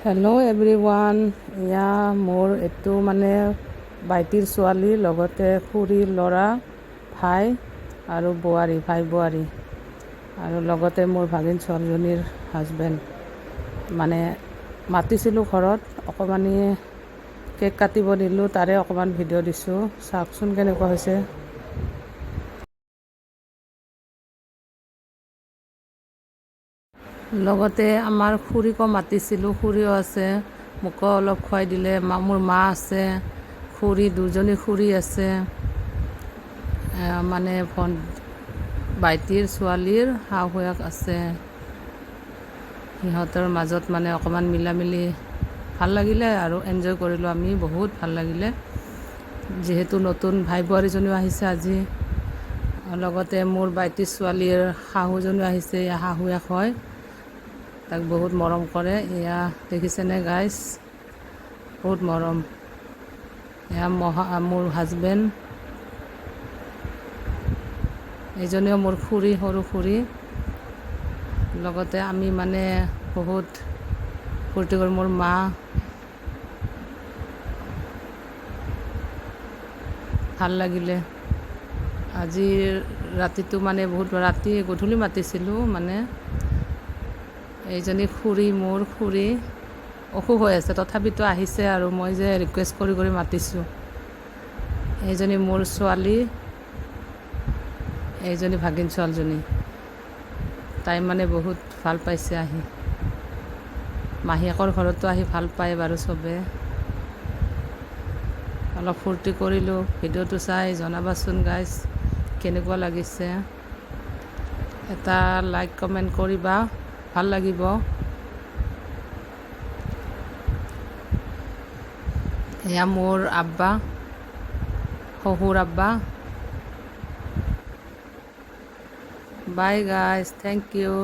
Hello' everyone. এয়া মোৰ এইটো মানে ভাইটিৰ ছোৱালী, লগতে খুৰীৰ ল'ৰা, ভাই আৰু বোৱাৰী, ভাই বোৱাৰী, আৰু লগতে মোৰ ভাগিন ছোৱালীজনীৰ হাজবেণ্ড। মানে মাতিছিলোঁ ঘৰত, অকণমানি কেক কাটিব দিলোঁ, তাৰে অকণমান ভিডিঅ' দিছোঁ, চাওকচোন কেনেকুৱা হৈছে। লগতে আমাৰ খুৰীকো মাতিছিলোঁ, খুৰীও আছে, মোকো অলপ খুৱাই দিলে। মোৰ মা আছে, খুৰী দুজনী খুৰী আছে, মানে ভাইটিৰ ছোৱালীৰ শাহুৱেক আছে। সিহঁতৰ মাজত মানে অকণমান মিলামিলি ভাল লাগিলে আৰু এনজয় কৰিলোঁ আমি, বহুত ভাল লাগিলে। যিহেতু নতুন ভাই বোৱাৰীজনীও আহিছে আজি, লগতে মোৰ ভাইটিৰ ছোৱালীৰ শাহুজনীও আহিছে, শাহুৱেক হয়, তাক বহুত মৰম কৰে। এয়া দেখিছেনে গাইজ, বহুত মৰম। এয়া মোৰ হাজবেণ্ড, এইজনীও মোৰ খুৰী, সৰু খুৰী। লগতে আমি মানে বহুত ফূৰ্তি কৰি, মোৰ মা, ভাল লাগিলে। আজিৰ ৰাতিটো মানে বহুত গধূলি মাতিছিলোঁ। মানে এইজনী খুৰী, মোৰ খুৰী অসুখ হৈ আছে, তথাপিতো আহিছে আৰু মই যে ৰিকুৱেষ্ট কৰি কৰি মাতিছোঁ। এইজনী মোৰ ছোৱালী, এইজনী ভাগিন ছোৱালীজনী, তাই মানে বহুত ভাল পাইছে আহি। মাহীয়েকৰ ঘৰতো আহি ভাল পায় বাৰু চবে। অলপ ফূৰ্তি কৰিলোঁ। ভিডিঅ'টো চাই জনাবাচোন গাইজ, কেনেকুৱা লাগিছে। এটা লাইক কমেণ্ট কৰিবা, ভাল লাগিব। এয়া মোৰ আব্বা, শহুৰ আব্বা। Bye guys, thank U.